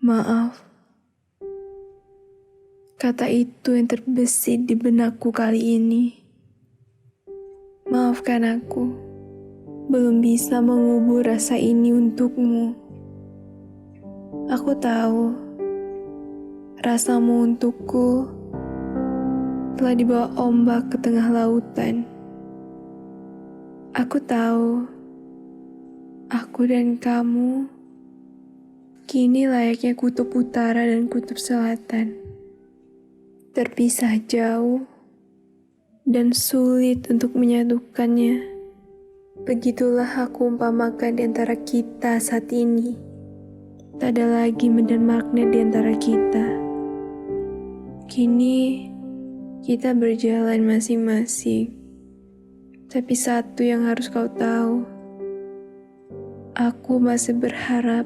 Maaf, kata itu yang terbesit di benakku kali ini. Maafkan aku, belum bisa mengubur rasa ini untukmu. Aku tahu, rasamu untukku telah dibawa ombak ke tengah lautan. Aku tahu, aku dan kamu kini layaknya kutub utara dan kutub selatan. Terpisah jauh dan sulit untuk menyatukannya. Begitulah aku umpamakan di antara kita saat ini. Tak ada lagi medan magnet di antara kita. Kini kita berjalan masing-masing. Tapi satu yang harus kau tahu, aku masih berharap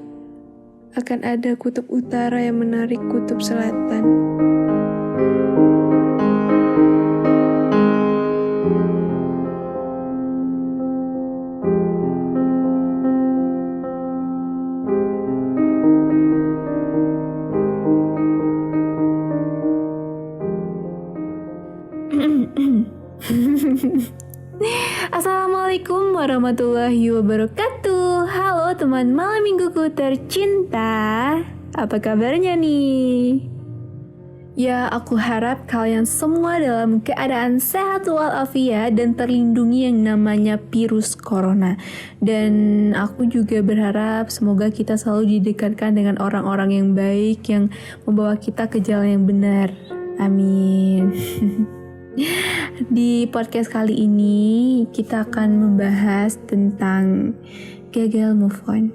akan ada kutub utara yang menarik kutub selatan. Assalamualaikum warahmatullahi wabarakatuh. Halo teman malam mingguku tercinta. Apa kabarnya nih? Ya, aku harap kalian semua dalam keadaan sehat walafiat dan terlindungi yang namanya virus corona. Dan aku juga berharap semoga kita selalu didekatkan dengan orang-orang yang baik yang membawa kita ke jalan yang benar. Amin. Di podcast kali ini kita akan membahas tentang gagal move on.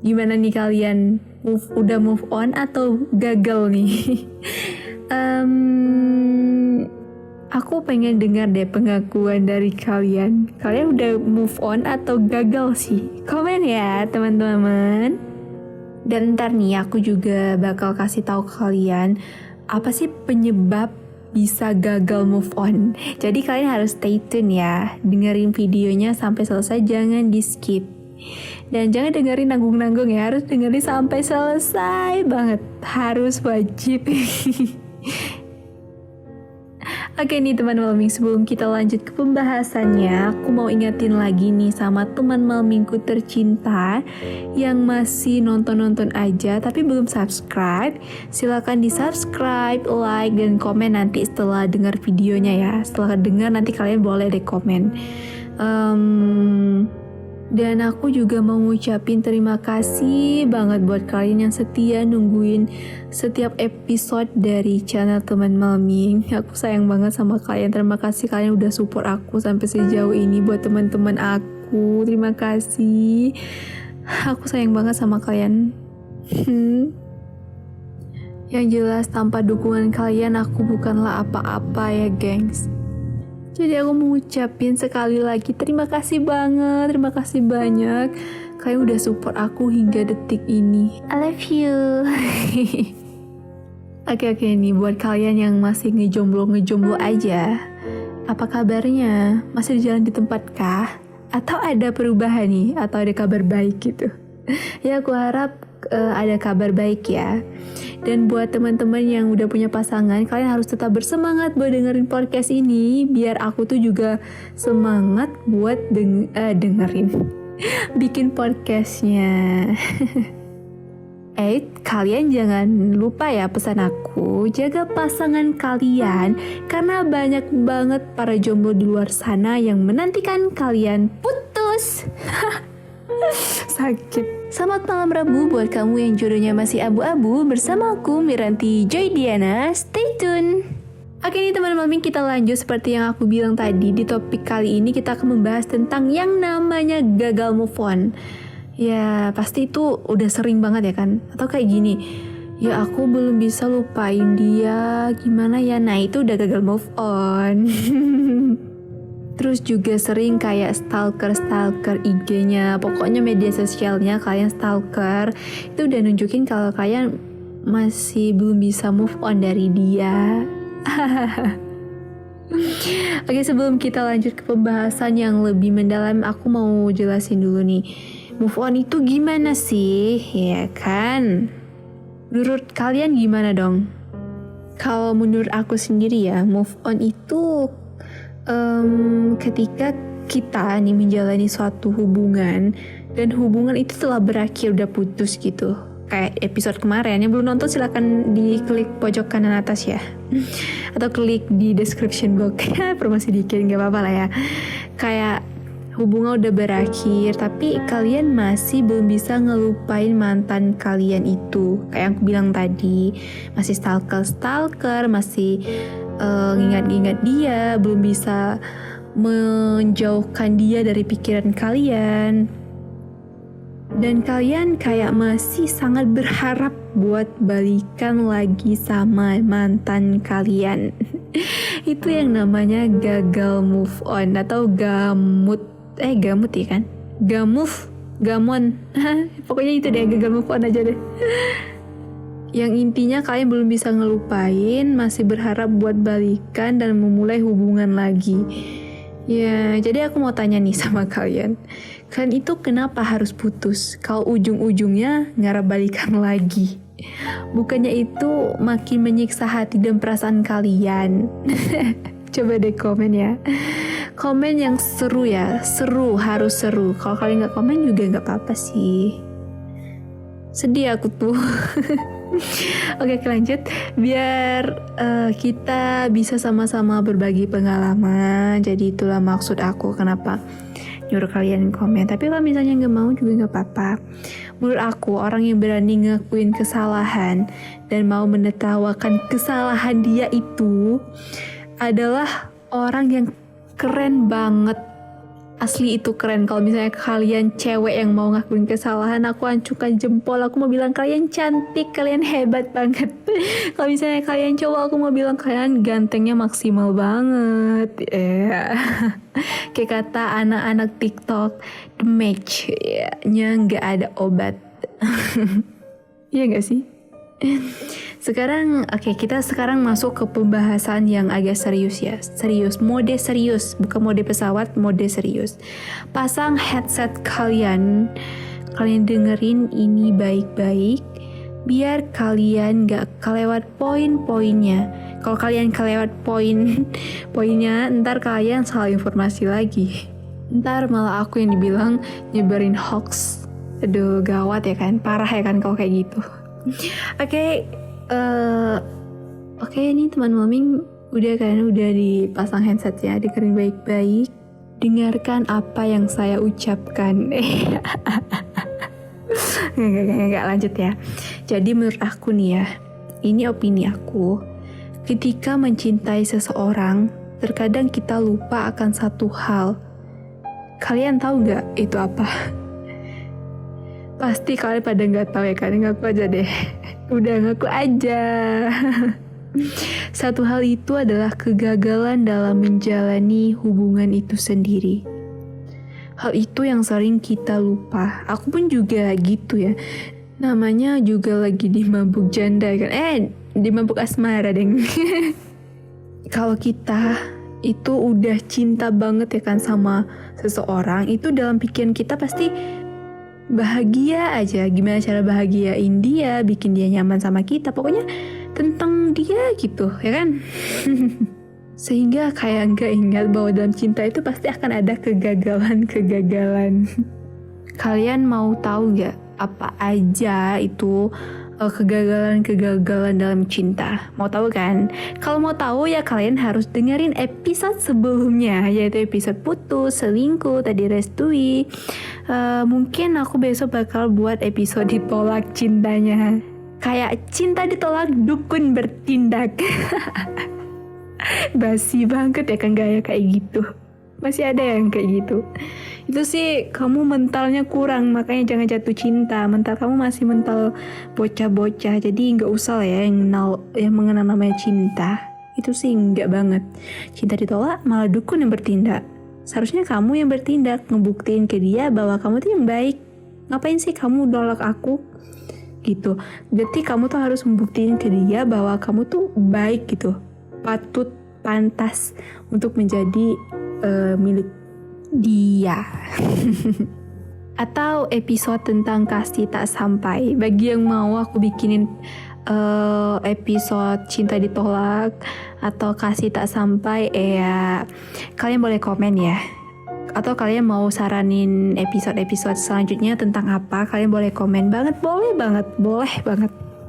Gimana nih kalian? Udah move on atau gagal nih? Aku pengen dengar deh pengakuan dari kalian. Kalian udah move on atau gagal sih? Komen ya teman-teman. Dan ntar nih aku juga bakal kasih tahu kalian apa sih penyebab bisa gagal move on. Jadi kalian harus stay tune ya. Dengerin videonya sampai selesai, jangan di skip. Dan jangan dengerin nanggung-nanggung ya, harus dengerin sampai selesai banget. Harus wajib. Oke nih teman Malming, sebelum kita lanjut ke pembahasannya, aku mau ingetin lagi nih sama teman Malmingku tercinta yang masih nonton-nonton aja tapi belum subscribe. Silakan di subscribe, like, dan komen nanti setelah dengar videonya ya. Setelah dengar nanti kalian boleh deh komen. Dan aku juga mau ngucapin terima kasih banget buat kalian yang setia nungguin setiap episode dari channel teman Malming. Aku sayang banget sama kalian. Terima kasih kalian udah support aku sampai sejauh ini. Buat teman-teman aku, terima kasih. Aku sayang banget sama kalian. Yang jelas tanpa dukungan kalian aku bukanlah apa-apa ya gengs. Jadi aku mau ngucapin sekali lagi terima kasih banget, terima kasih banyak. Kalian udah support aku hingga detik ini. I love you. Oke nih buat kalian yang masih ngejomblo aja. Apa kabarnya? Masih jalan di tempat kah? Atau ada perubahan nih? Atau ada kabar baik gitu? Ya aku harap ada kabar baik ya. Dan buat teman-teman yang udah punya pasangan, kalian harus tetap bersemangat buat dengerin podcast ini biar aku tuh juga semangat buat dengerin bikin podcastnya. Kalian jangan lupa ya pesan aku, jaga pasangan kalian karena banyak banget para jomblo di luar sana yang menantikan kalian putus. Sakit. Selamat malam Rabu buat kamu yang jodohnya masih abu-abu. Bersama aku Miranti Joy Diana. Stay tune. Oke nih teman Malming, kita lanjut seperti yang aku bilang tadi. Di topik kali ini kita akan membahas tentang yang namanya gagal move on. Ya pasti itu udah sering banget ya kan. Atau kayak gini, ya aku belum bisa lupain dia, gimana ya. Nah itu udah gagal move on. Terus juga sering kayak stalker IG-nya, pokoknya media sosialnya kalian stalker. Itu udah nunjukin kalau kalian masih belum bisa move on dari dia. Oke, sebelum kita lanjut ke pembahasan yang lebih mendalam, aku mau jelasin dulu nih. Move on itu gimana sih? Ya kan? Menurut kalian gimana dong? Kalau menurut aku sendiri ya, move on itu ketika kita nih menjalani suatu hubungan dan hubungan itu telah berakhir, udah putus gitu. Kayak episode kemarin, yang belum nonton silahkan diklik pojok kanan atas ya. Atau klik di description box. Promosi dikit, gak apa-apa lah ya. Kayak hubungan udah berakhir, tapi kalian masih belum bisa ngelupain mantan kalian itu. Kayak yang aku bilang tadi, masih stalker, masih ngingat-ngingat dia, belum bisa menjauhkan dia dari pikiran kalian. Dan kalian kayak masih sangat berharap buat balikan lagi sama mantan kalian. Itu yang namanya gagal move on atau gamut ya kan? Gamon. Pokoknya itu deh, gagal move on aja deh. Yang intinya kalian belum bisa ngelupain, masih berharap buat balikan dan memulai hubungan lagi. Ya, jadi aku mau tanya nih sama kalian. Kalian itu kenapa harus putus? Kalau ujung-ujungnya ngarep balikan lagi. Bukannya itu makin menyiksa hati dan perasaan kalian. Coba deh komen ya. Komen yang seru ya. Harus seru. Kalau kalian gak komen juga gak apa-apa sih. Sedih aku tuh. Oke, lanjut. Biar kita bisa sama-sama berbagi pengalaman. Jadi itulah maksud aku kenapa nyuruh kalian komen. Tapi kalau misalnya gak mau juga gak apa-apa. Menurut aku, orang yang berani ngakuin kesalahan dan mau menertawakan kesalahan dia itu adalah orang yang keren banget. Asli itu keren. Kalau misalnya kalian cewek yang mau ngakuin kesalahan, aku ancungkan jempol. Aku mau bilang kalian cantik, kalian hebat banget. Kalau misalnya kalian cowok, aku mau bilang kalian gantengnya maksimal banget. Kayak kata anak-anak TikTok, the match-nya nggak ada obat. Iya nggak sih? Sekarang, kita sekarang masuk ke pembahasan yang agak serius ya. Mode serius, bukan mode pesawat, mode serius. Pasang headset kalian dengerin ini baik-baik, biar kalian gak kelewat poin-poinnya. Kalau kalian kelewat poinnya, ntar kalian salah informasi lagi. Ntar malah aku yang dibilang nyebarin hoax. Aduh, gawat ya kan, parah ya kan kalau kayak gitu. Oke, ini teman Maming udah dipasang headsetnya, dengerin baik-baik, dengarkan apa yang saya ucapkan. Nggak, lanjut ya. Jadi menurut aku nih ya, ini opini aku, ketika mencintai seseorang, terkadang kita lupa akan satu hal. Kalian tahu nggak itu apa? Pasti kalian pada nggak tahu ya kan? Ngaku aja deh. Udah ngaku aja. Satu hal itu adalah kegagalan dalam menjalani hubungan itu sendiri. Hal itu yang sering kita lupa. Aku pun juga gitu ya. Namanya juga lagi di mabuk janda kan? Di mabuk asmara deng. Kalau kita itu udah cinta banget ya kan sama seseorang, itu dalam pikiran kita pasti bahagia aja. Gimana cara bahagiain dia, bikin dia nyaman sama kita, pokoknya tentang dia gitu ya kan. Sehingga kayak gak ingat bahwa dalam cinta itu pasti akan ada kegagalan. Kalian mau tahu gak apa aja itu kegagalan dalam cinta? Mau tahu kan? Kalau mau tahu ya kalian harus dengerin episode sebelumnya, yaitu episode putus, selingkuh, tadi restui. Mungkin aku besok bakal buat episode ditolak cintanya. Kayak cinta ditolak, dukun bertindak. Basi banget ya kan gaya kayak gitu. Masih ada yang kayak gitu. Itu sih kamu mentalnya kurang, makanya jangan jatuh cinta. Mental kamu masih mental bocah-bocah, jadi nggak usah lah ya yang mengenal namanya cinta. Itu sih nggak banget. Cinta ditolak malah dukun yang bertindak. Seharusnya kamu yang bertindak, ngebuktiin ke dia bahwa kamu tuh yang baik. Ngapain sih kamu nolak aku? Gitu. Berarti kamu tuh harus membuktiin ke dia bahwa kamu tuh baik gitu. Patut, pantas untuk menjadi milik dia. atau episode tentang kasih tak sampai. Bagi yang mau aku bikinin episode cinta ditolak atau kasih tak sampai, ya kalian boleh komen ya. Atau kalian mau saranin episode-episode selanjutnya tentang apa, kalian boleh komen banget, boleh banget.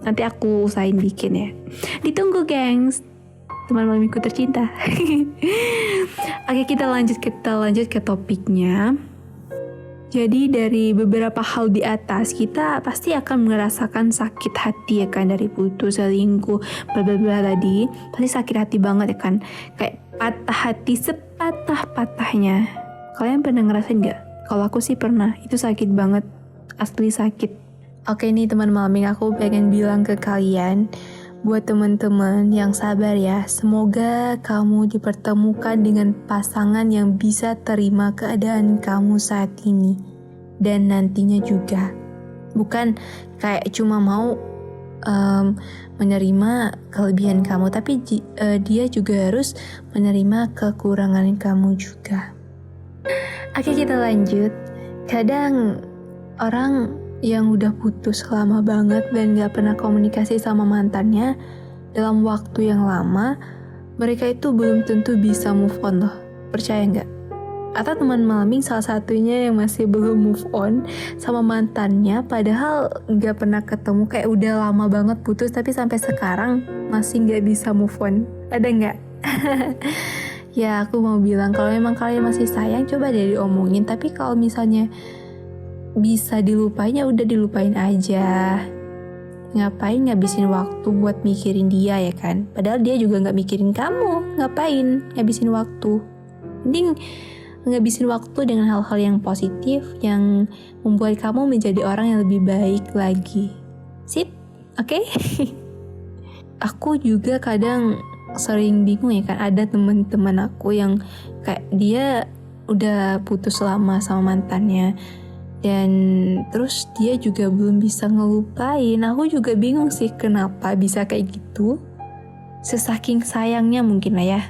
Nanti aku usahain bikin ya. Ditunggu gengs, teman-temanku tercinta. Oke, kita lanjut ke topiknya. Jadi dari beberapa hal di atas, kita pasti akan merasakan sakit hati ya kan, dari putus, selingkuh, bla bla bla tadi. Pasti sakit hati banget ya kan. Kayak patah hati sepatah-patahnya. Kalian pernah ngerasain gak? Kalau aku sih pernah, itu sakit banget. Asli sakit. Oke nih teman Malming, aku pengen bilang ke kalian, buat teman-teman yang sabar ya, semoga kamu dipertemukan dengan pasangan yang bisa terima keadaan kamu saat ini dan nantinya juga. Bukan kayak cuma mau menerima kelebihan kamu, tapi dia juga harus menerima kekurangan kamu juga. Oke, kita lanjut. Kadang orang yang udah putus lama banget dan gak pernah komunikasi sama mantannya dalam waktu yang lama, mereka itu belum tentu bisa move on loh. Percaya gak? Atau teman Malming salah satunya yang masih belum move on sama mantannya, padahal gak pernah ketemu, kayak udah lama banget putus tapi sampai sekarang masih gak bisa move on. Ada gak? Ya aku mau bilang, kalau memang kalian masih sayang, coba deh diomongin. Tapi kalau misalnya bisa dilupain, ya udah dilupain aja. Ngapain ngabisin waktu buat mikirin dia ya kan? Padahal dia juga gak mikirin kamu. Ngapain ngabisin waktu? Mending ngabisin waktu dengan hal-hal yang positif, yang membuat kamu menjadi orang yang lebih baik lagi. Sip? Oke? Aku juga kadang sering bingung ya kan, ada teman-teman aku yang kayak dia udah putus lama sama mantannya, dan terus dia juga belum bisa ngelupain. Aku juga bingung sih kenapa bisa kayak gitu. Sesaking sayangnya mungkin lah ya.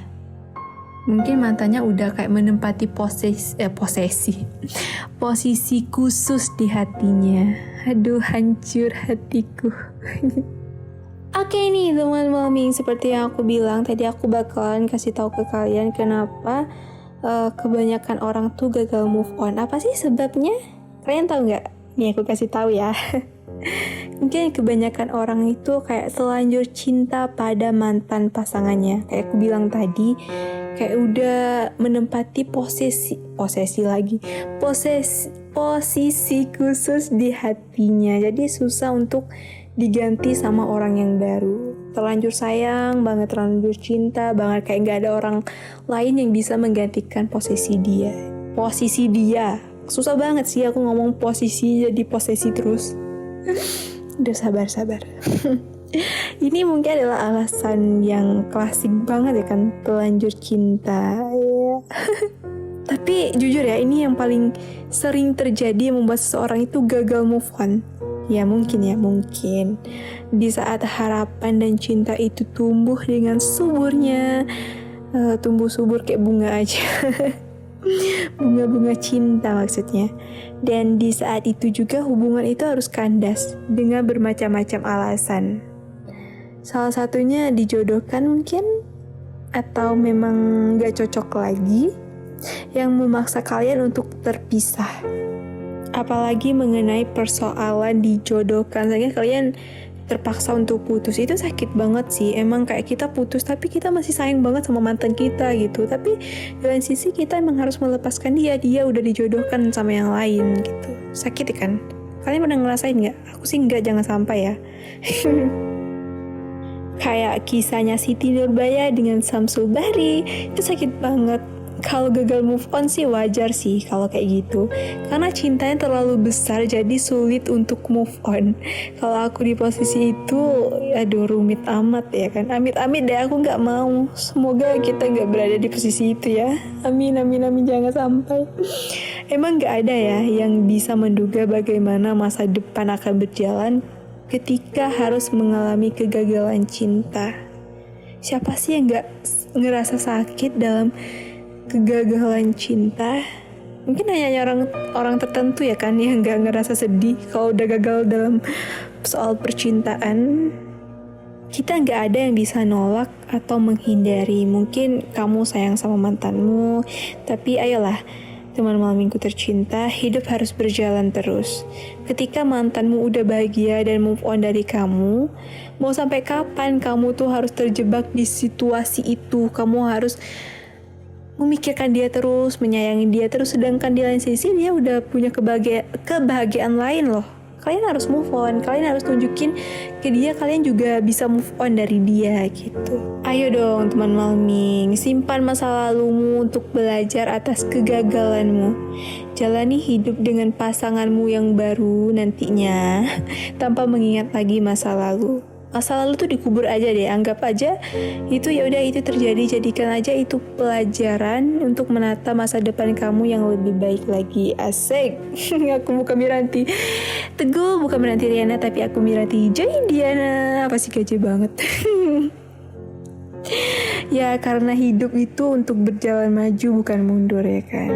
Mungkin mantannya udah kayak menempati posisi khusus di hatinya. Aduh, hancur hatiku. Oke nih teman Malming, seperti yang aku bilang tadi, aku bakalan kasih tahu ke kalian kenapa kebanyakan orang tuh gagal move on. Apa sih sebabnya? Kalian tahu nggak? Nih aku kasih tahu ya. Mungkin kebanyakan orang itu kayak selanjur cinta pada mantan pasangannya. Kayak aku bilang tadi, kayak udah menempati posisi khusus di hatinya. Jadi susah untuk diganti sama orang yang baru. Terlanjur sayang banget, terlanjur cinta banget, kayak gak ada orang lain yang bisa menggantikan posisi dia. Susah banget sih aku ngomong posisi jadi posesi terus. Udah sabar. Ini mungkin adalah alasan yang klasik banget ya kan, terlanjur cinta ya. Tapi jujur ya, ini yang paling sering terjadi yang membuat seseorang itu gagal move on. Ya mungkin di saat harapan dan cinta itu tumbuh dengan suburnya, tumbuh subur kayak bunga aja. Bunga-bunga cinta maksudnya. Dan di saat itu juga hubungan itu harus kandas dengan bermacam-macam alasan. Salah satunya dijodohkan mungkin, atau memang gak cocok lagi, yang memaksa kalian untuk terpisah. Apalagi mengenai persoalan dijodohkan, sehingga kalian terpaksa untuk putus. Itu sakit banget sih. Emang kayak kita putus tapi kita masih sayang banget sama mantan kita gitu. Tapi di lain sisi kita emang harus melepaskan dia udah dijodohkan sama yang lain gitu. Sakit kan? Kalian pernah ngerasain gak? Aku sih enggak, jangan sampai ya. Kayak kisahnya Siti Nurbaya dengan Samsul Bahri, itu sakit banget. Kalau gagal move on sih wajar sih kalau kayak gitu, karena cintanya terlalu besar jadi sulit untuk move on. Kalau aku di posisi itu, aduh rumit amat ya kan. Amit-amit deh, aku gak mau. Semoga kita gak berada di posisi itu ya. Amin, jangan sampai. Emang gak ada ya yang bisa menduga bagaimana masa depan akan berjalan ketika harus mengalami kegagalan cinta. Siapa sih yang gak ngerasa sakit dalam kegagalan cinta? Mungkin hanya orang tertentu ya kan yang nggak ngerasa sedih kalau udah gagal dalam soal percintaan. Kita nggak ada yang bisa nolak atau menghindari. Mungkin kamu sayang sama mantanmu, tapi ayolah teman malam minggu tercinta, hidup harus berjalan terus. Ketika mantanmu udah bahagia dan move on dari kamu, mau sampai kapan kamu tuh harus terjebak di situasi itu? Kamu harus memikirkan dia terus, menyayangi dia terus, sedangkan di lain sisi dia udah punya kebahagiaan lain loh. Kalian harus move on, kalian harus tunjukin ke dia kalian juga bisa move on dari dia gitu. Ayo dong teman Malming, simpan masa lalumu untuk belajar atas kegagalanmu. Jalani hidup dengan pasanganmu yang baru nantinya tanpa mengingat lagi masa lalu. Masa lalu tuh dikubur aja deh, anggap aja itu ya udah itu terjadi, jadikan aja itu pelajaran untuk menata masa depan kamu yang lebih baik lagi. Asik. Aku bukan Miranti Teguh, bukan Miranti Riana, tapi aku Miranti Joy Diana. Apa sih gaje banget. Ya karena hidup itu untuk berjalan maju bukan mundur ya kan.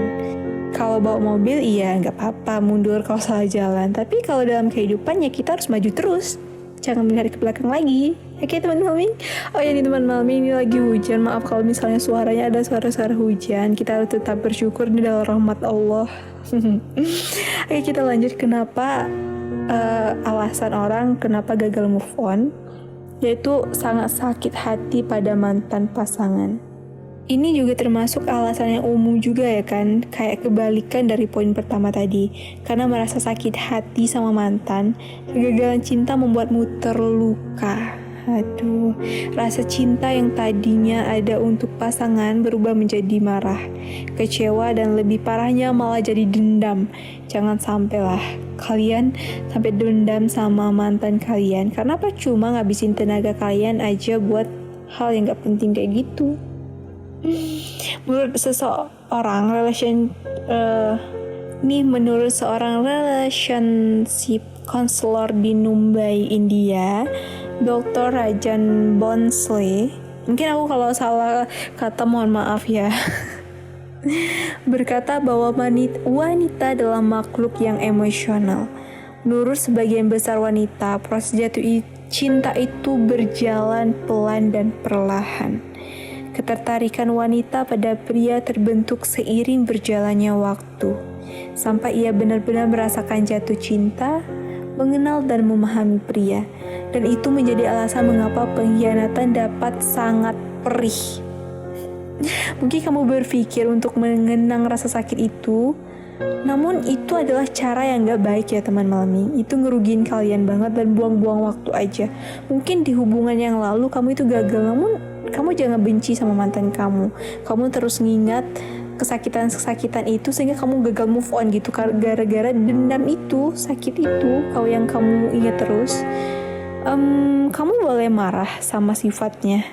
Kalau bawa mobil iya nggak apa-apa mundur kalau salah jalan, tapi kalau dalam kehidupan ya kita harus maju terus. Jangan melihat ke belakang lagi. Oke teman Malming. Oh ya nih teman Malming, ini lagi hujan. Maaf kalau misalnya suaranya ada suara-suara hujan. Kita harus tetap bersyukur ini adalah rahmat Allah. Oke kita lanjut. Kenapa alasan orang kenapa gagal move on? Yaitu sangat sakit hati pada mantan pasangan. Ini juga termasuk alasan yang umum juga ya kan, kayak kebalikan dari poin pertama tadi. Karena merasa sakit hati sama mantan, kegagalan cinta membuatmu terluka. Aduh, rasa cinta yang tadinya ada untuk pasangan berubah menjadi marah, kecewa, dan lebih parahnya malah jadi dendam. Jangan sampailah kalian sampai dendam sama mantan kalian, karena percuma ngabisin tenaga kalian aja buat hal yang gak penting kayak gitu. Menurut seorang relationship counselor di Mumbai, India, Dr. Rajan Bonsle, mungkin aku kalau salah kata mohon maaf ya, berkata bahwa wanita adalah makhluk yang emosional. Menurut sebagian besar wanita, proses jatuh cinta itu berjalan pelan dan perlahan. Ketertarikan wanita pada pria terbentuk seiring berjalannya waktu, sampai ia benar-benar merasakan jatuh cinta, mengenal dan memahami pria. Dan itu menjadi alasan mengapa pengkhianatan dapat sangat perih. Mungkin kamu berpikir untuk mengenang rasa sakit itu, namun itu adalah cara yang gak baik ya teman Malming. Itu ngerugiin kalian banget dan buang-buang waktu aja. Mungkin di hubungan yang lalu kamu itu gagal, namun kamu jangan benci sama mantan kamu. Kamu terus ngingat kesakitan itu sehingga kamu gagal move on gitu. Gara-gara dendam itu, sakit itu, kalau yang kamu ingat terus. Kamu boleh marah sama sifatnya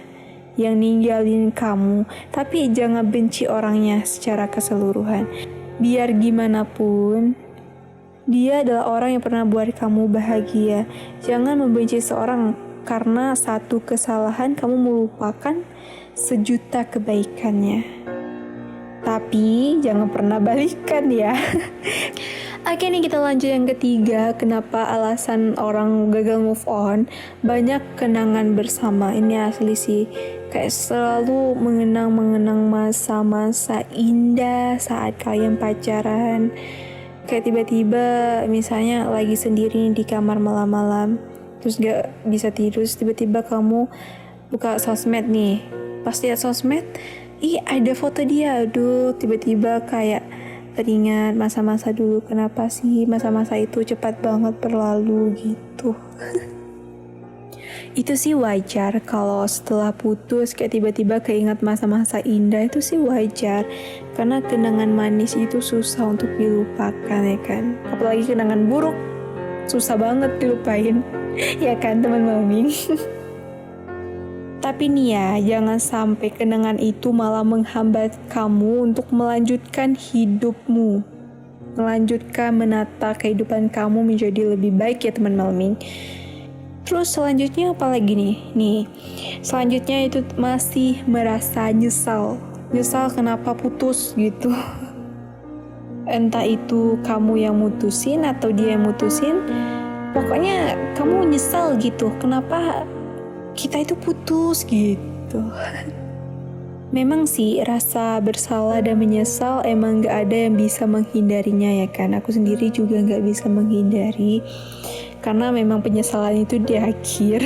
yang ninggalin kamu, tapi jangan benci orangnya secara keseluruhan. Biar gimana pun, dia adalah orang yang pernah buat kamu bahagia. Jangan membenci seorang karena satu kesalahan kamu melupakan sejuta kebaikannya. Tapi jangan pernah balikan ya. Oke nih kita lanjut yang ketiga. Kenapa alasan orang gagal move on? Banyak kenangan bersama. Ini asli sih. Kayak selalu mengenang masa-masa indah saat kalian pacaran. Kayak tiba-tiba misalnya lagi sendiri di kamar malam-malam, terus gak bisa tidur, tiba-tiba kamu buka sosmed nih. Pas lihat sosmed, ada foto dia. Aduh, tiba-tiba kayak teringat masa-masa dulu. Kenapa sih masa-masa itu cepat banget berlalu gitu. Itu sih wajar kalau setelah putus kayak tiba-tiba keingat masa-masa indah, itu sih wajar. Karena kenangan manis itu susah untuk dilupakan ya kan. Apalagi kenangan buruk, susah banget dilupain. Ya kan teman Malming. Tapi nih ya, jangan sampai kenangan itu malah menghambat kamu untuk melanjutkan hidupmu. Melanjutkan menata kehidupan kamu menjadi lebih baik ya teman Malming. Terus selanjutnya apa lagi nih? Selanjutnya itu masih merasa nyesal kenapa putus gitu. Entah itu kamu yang mutusin atau dia yang mutusin, pokoknya kamu nyesal gitu, kenapa kita itu putus gitu. Memang sih rasa bersalah dan menyesal emang gak ada yang bisa menghindarinya ya kan. Aku sendiri juga gak bisa menghindari, karena memang penyesalan itu di akhir.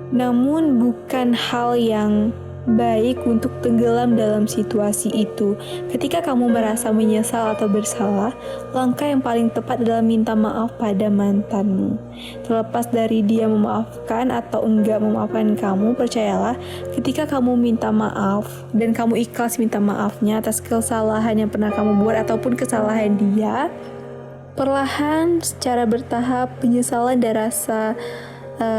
Namun bukan hal yang baik untuk tenggelam dalam situasi itu. Ketika kamu merasa menyesal atau bersalah, langkah yang paling tepat adalah minta maaf pada mantanmu. Terlepas dari dia memaafkan atau enggak memaafkan kamu, percayalah, ketika kamu minta maaf dan kamu ikhlas minta maafnya atas kesalahan yang pernah kamu buat ataupun kesalahan dia, perlahan secara bertahap penyesalan dan rasa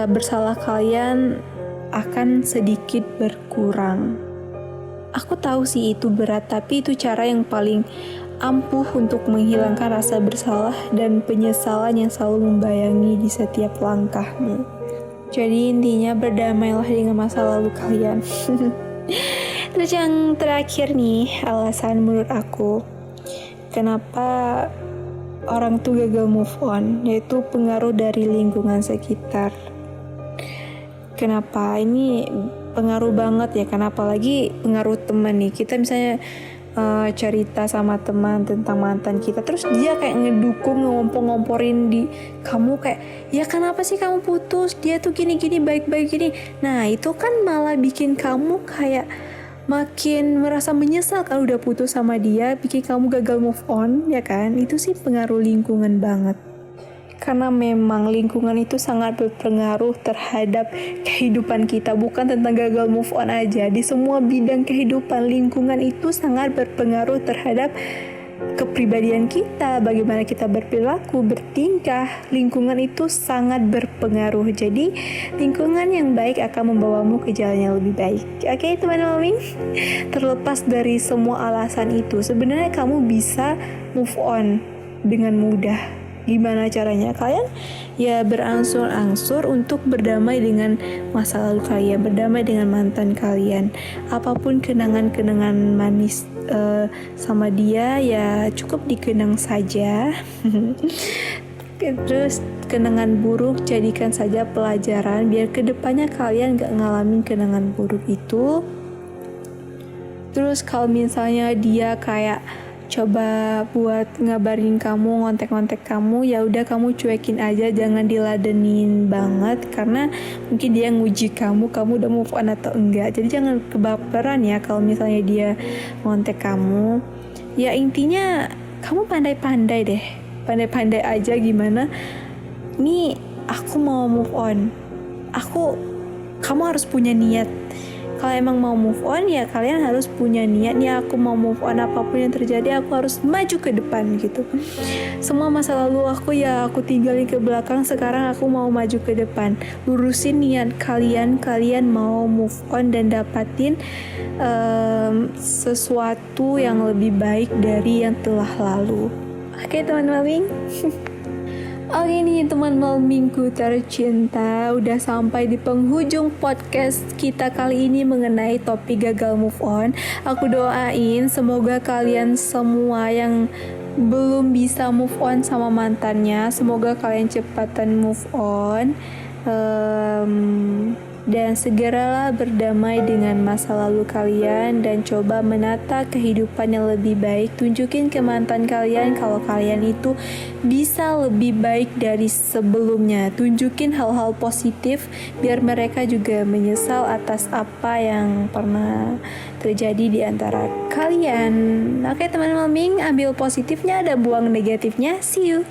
bersalah kalian akan sedikit berkurang. Aku tahu sih itu berat, tapi itu cara yang paling ampuh untuk menghilangkan rasa bersalah dan penyesalan yang selalu membayangi di setiap langkahmu. Jadi intinya berdamailah dengan masa lalu kalian. Terus yang terakhir nih, alasan menurut aku kenapa orang tuh gagal move on, yaitu pengaruh dari lingkungan sekitar. Kenapa? Ini pengaruh banget ya, kenapa lagi pengaruh teman nih. Kita misalnya cerita sama teman tentang mantan kita, terus dia kayak ngedukung, ngompor-ngomporin di kamu kayak, ya kenapa sih kamu putus, dia tuh gini-gini, baik-baik gini. Nah itu kan malah bikin kamu kayak makin merasa menyesal kan udah putus sama dia, bikin kamu gagal move on, ya kan. Itu sih pengaruh lingkungan banget. Karena memang lingkungan itu sangat berpengaruh terhadap kehidupan kita. Bukan tentang gagal move on aja. Di semua bidang kehidupan, lingkungan itu sangat berpengaruh terhadap kepribadian kita. Bagaimana kita berperilaku, bertingkah. Lingkungan itu sangat berpengaruh. Jadi lingkungan yang baik akan membawamu ke jalan yang lebih baik. Oke teman-teman, terlepas dari semua alasan itu, sebenarnya kamu bisa move on dengan mudah. Gimana caranya? Kalian ya berangsur-angsur untuk berdamai dengan masa lalu kalian, berdamai dengan mantan kalian. Apapun kenangan-kenangan manis sama dia ya cukup dikenang saja. Terus kenangan buruk jadikan saja pelajaran, biar kedepannya kalian gak ngalamin kenangan buruk itu. Terus kalau misalnya dia kayak coba buat ngabarin kamu, ngontek-ngontek kamu, ya udah kamu cuekin aja, jangan diladenin banget, karena mungkin dia nguji kamu udah move on atau enggak. Jadi jangan kebaperan ya kalau misalnya dia ngontek kamu. Ya intinya kamu pandai-pandai deh, pandai-pandai aja gimana. Nih aku mau move on, kamu harus punya niat. Kalau emang mau move on ya kalian harus punya niat, nih aku mau move on, apapun yang terjadi aku harus maju ke depan gitu. Semua masa lalu aku tinggalin ke belakang, sekarang aku mau maju ke depan. Lurusin niat kalian mau move on dan dapatin sesuatu yang lebih baik dari yang telah lalu. Oke teman-teman. Oke nih teman malmingku tercinta, udah sampai di penghujung podcast kita kali ini mengenai topik gagal move on. Aku doain semoga kalian semua yang belum bisa move on sama mantannya, semoga kalian cepatan move on dan segeralah berdamai dengan masa lalu kalian dan coba menata kehidupan yang lebih baik. Tunjukin ke mantan kalian kalau kalian itu bisa lebih baik dari sebelumnya. Tunjukin hal-hal positif biar mereka juga menyesal atas apa yang pernah terjadi di antara kalian. Oke teman-teman, ambil positifnya dan buang negatifnya. See you.